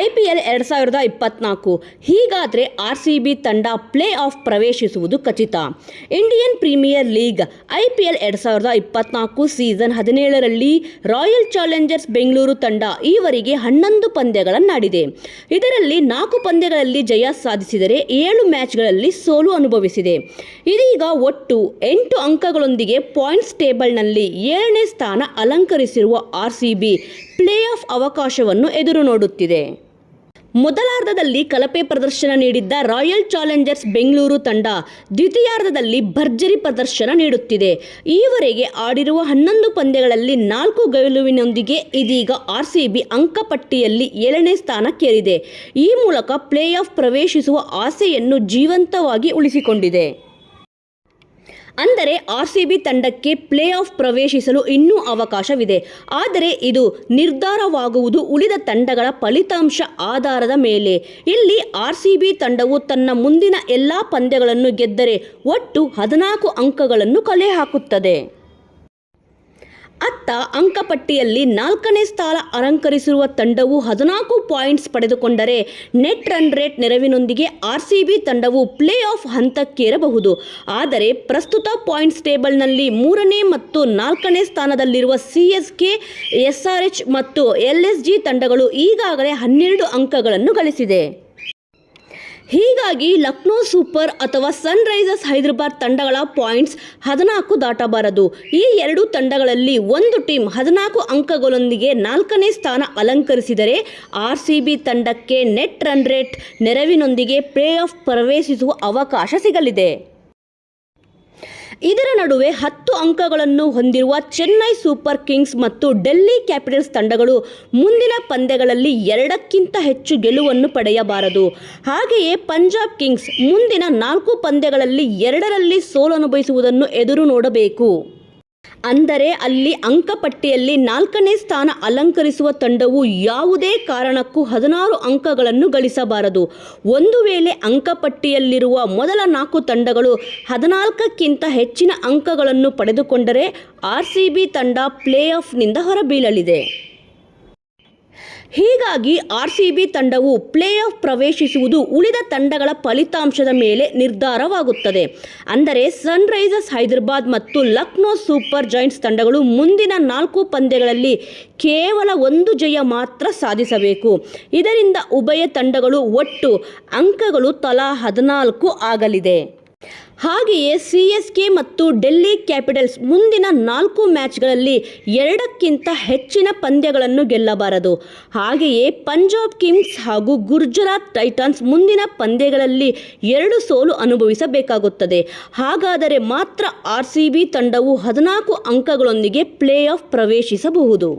IPL 2024 ಹೀಗಾದರೆ RCB ತಂಡ play off ಪ್ರವೇಶಿಸುವುದು ಖಚಿತ. Indian premier league IPL 2024 season 17ರಲ್ಲಿ ರಾಯಲ್ ಚಾಲೆಂಜರ್ಸ್ ಬೆಂಗಳೂರು ತಂಡ ಈವರೆಗೆ 11 ಪಂದ್ಯಗಳನ್ನಾಡಿದೆ. ಇದರಲ್ಲಿ 4 ಪಂದ್ಯಗಳಲ್ಲಿ ಜಯ ಸಾಧಿಸಿದರೆ 7 ಮ್ಯಾಚ್ಗಳಲ್ಲಿ ಸೋಲು ಅನುಭವಿಸಿದೆ. ಇದೀಗ ಒಟ್ಟು 8 ಅಂಕಗಳೊಂದಿಗೆ ಪಾಯಿಂಟ್ಸ್ ಟೇಬಲ್ನಲ್ಲಿ 7ನೇ ಸ್ಥಾನ ಅಲಂಕರಿಸಿರುವ RCB ಪ್ಲೇ ಆಫ್ ಅವಕಾಶವನ್ನು ಎದುರು ನೋಡುತ್ತಿದೆ. ಮೊದಲಾರ್ಧದಲ್ಲಿ ಕಳಪೆ ಪ್ರದರ್ಶನ ನೀಡಿದ್ದ ರಾಯಲ್ ಚಾಲೆಂಜರ್ಸ್ ಬೆಂಗಳೂರು ತಂಡ ದ್ವಿತೀಯಾರ್ಧದಲ್ಲಿ ಭರ್ಜರಿ ಪ್ರದರ್ಶನ ನೀಡುತ್ತಿದೆ. ಈವರೆಗೆ ಆಡಿರುವ 11 ಪಂದ್ಯಗಳಲ್ಲಿ 4 ಗೆಲುವಿನೊಂದಿಗೆ ಇದೀಗ RCB ಅಂಕಪಟ್ಟಿಯಲ್ಲಿ 7ನೇ ಸ್ಥಾನಕ್ಕೇರಿದೆ. ಈ ಮೂಲಕ ಪ್ಲೇ ಆಫ್ ಪ್ರವೇಶಿಸುವ ಆಸೆಯನ್ನು ಜೀವಂತವಾಗಿ ಉಳಿಸಿಕೊಂಡಿದೆ. ಅಂದರೆ RCB ತಂಡಕ್ಕೆ ಪ್ಲೇ ಆಫ್ ಪ್ರವೇಶಿಸಲು ಇನ್ನೂ ಅವಕಾಶವಿದೆ. ಆದರೆ ಇದು ನಿರ್ಧಾರವಾಗುವುದು ಉಳಿದ ತಂಡಗಳ ಫಲಿತಾಂಶ ಆಧಾರದ ಮೇಲೆ. ಇಲ್ಲಿ RCB ತಂಡವು ತನ್ನ ಮುಂದಿನ ಎಲ್ಲ ಪಂದ್ಯಗಳನ್ನು ಗೆದ್ದರೆ ಒಟ್ಟು 14 ಅಂಕಗಳನ್ನು ಕಲೆ ಹಾಕುತ್ತದೆ. ಅತ್ತ ಅಂಕಪಟ್ಟಿಯಲ್ಲಿ 4ನೇ ಸ್ಥಾನ ಅಲಂಕರಿಸಿರುವ ತಂಡವು 14 ಪಾಯಿಂಟ್ಸ್ ಪಡೆದುಕೊಂಡರೆ ನೆಟ್ ರನ್ ರೇಟ್ ನೆರವಿನೊಂದಿಗೆ RCB ತಂಡವು ಪ್ಲೇ ಆಫ್ ಹಂತಕ್ಕೇರಬಹುದು. ಆದರೆ ಪ್ರಸ್ತುತ ಪಾಯಿಂಟ್ಸ್ ಟೇಬಲ್ನಲ್ಲಿ 3ನೇ ಮತ್ತು 4ನೇ ಸ್ಥಾನದಲ್ಲಿರುವ CSK, SRH ಮತ್ತು LSG ತಂಡಗಳು ಈಗಾಗಲೇ 12 ಅಂಕಗಳನ್ನು ಗಳಿಸಿದೆ. ಹೀಗಾಗಿ ಲಕ್ನೋ ಸೂಪರ್ ಅಥವಾ ಸನ್ ರೈಸರ್ಸ್ ಹೈದರಾಬಾದ್ ತಂಡಗಳ ಪಾಯಿಂಟ್ಸ್ 14 ದಾಟಬಾರದು. ಈ ಎರಡೂ ತಂಡಗಳಲ್ಲಿ ಒಂದು ಟೀಮ್ 14 ಅಂಕಗಳೊಂದಿಗೆ 4ನೇ ಸ್ಥಾನ ಅಲಂಕರಿಸಿದರೆ RCB ತಂಡಕ್ಕೆ ನೆಟ್ ರನ್ ರೇಟ್ ನೆರವಿನೊಂದಿಗೆ ಪ್ಲೇ ಆಫ್ ಪ್ರವೇಶಿಸುವ ಅವಕಾಶ ಸಿಗಲಿದೆ. ಇದರ ನಡುವೆ 10 ಅಂಕಗಳನ್ನು ಹೊಂದಿರುವ ಚೆನ್ನೈ ಸೂಪರ್ ಕಿಂಗ್ಸ್ ಮತ್ತು ಡೆಲ್ಲಿ ಕ್ಯಾಪಿಟಲ್ಸ್ ತಂಡಗಳು ಮುಂದಿನ ಪಂದ್ಯಗಳಲ್ಲಿ 2ಕ್ಕಿಂತ ಹೆಚ್ಚು ಗೆಲುವನ್ನು ಪಡೆಯಬಾರದು. ಹಾಗೆಯೇ ಪಂಜಾಬ್ ಕಿಂಗ್ಸ್ ಮುಂದಿನ 4 ಪಂದ್ಯಗಳಲ್ಲಿ 2ರಲ್ಲಿ ಸೋಲು ಅನುಭವಿಸುವುದನ್ನು ಎದುರು ನೋಡಬೇಕು. ಅಂದರೆ ಅಲ್ಲಿ ಅಂಕಪಟ್ಟಿಯಲ್ಲಿ 4ನೇ ಸ್ಥಾನ ಅಲಂಕರಿಸುವ ತಂಡವು ಯಾವುದೇ ಕಾರಣಕ್ಕೂ 16 ಅಂಕಗಳನ್ನು ಗಳಿಸಬಾರದು. ಒಂದು ವೇಳೆ ಅಂಕಪಟ್ಟಿಯಲ್ಲಿರುವ ಮೊದಲ 4 ತಂಡಗಳು 14ಕ್ಕಿಂತ ಹೆಚ್ಚಿನ ಅಂಕಗಳನ್ನು ಪಡೆದುಕೊಂಡರೆ RCB ತಂಡ ಪ್ಲೇ ಆಫ್ನಿಂದ ಹೊರಬೀಳಲಿದೆ. ಹೀಗಾಗಿ RCB ತಂಡವು ಪ್ಲೇ ಆಫ್ ಪ್ರವೇಶಿಸುವುದು ಉಳಿದ ತಂಡಗಳ ಫಲಿತಾಂಶದ ಮೇಲೆ ನಿರ್ಧಾರವಾಗುತ್ತದೆ. ಅಂದರೆ ಸನ್ ರೈಸರ್ಸ್ ಹೈದರಾಬಾದ್ ಮತ್ತು ಲಕ್ನೋ ಸೂಪರ್ ಜೈಂಟ್ಸ್ ತಂಡಗಳು ಮುಂದಿನ 4 ಪಂದ್ಯಗಳಲ್ಲಿ ಕೇವಲ 1 ಜಯ ಮಾತ್ರ ಸಾಧಿಸಬೇಕು. ಇದರಿಂದ ಉಭಯ ತಂಡಗಳು ಒಟ್ಟು ಅಂಕಗಳು ತಲಾ 14 ಆಗಲಿದೆ. ಹಾಗೆಯೇ CSK ಮತ್ತು ಡೆಲ್ಲಿ ಕ್ಯಾಪಿಟಲ್ಸ್ ಮುಂದಿನ 4 ಮ್ಯಾಚ್ಗಳಲ್ಲಿ 2ಕ್ಕಿಂತ ಹೆಚ್ಚಿನ ಪಂದ್ಯಗಳನ್ನು ಗೆಲ್ಲಬಾರದು. ಹಾಗೆಯೇ ಪಂಜಾಬ್ ಕಿಂಗ್ಸ್ ಹಾಗೂ ಗುಜರಾತ್ ಟೈಟನ್ಸ್ ಮುಂದಿನ ಪಂದ್ಯಗಳಲ್ಲಿ 2 ಸೋಲು ಅನುಭವಿಸಬೇಕಾಗುತ್ತದೆ. ಹಾಗಾದರೆ ಮಾತ್ರ RCB ತಂಡವು 14 ಅಂಕಗಳೊಂದಿಗೆ ಪ್ಲೇ ಆಫ್ ಪ್ರವೇಶಿಸಬಹುದು.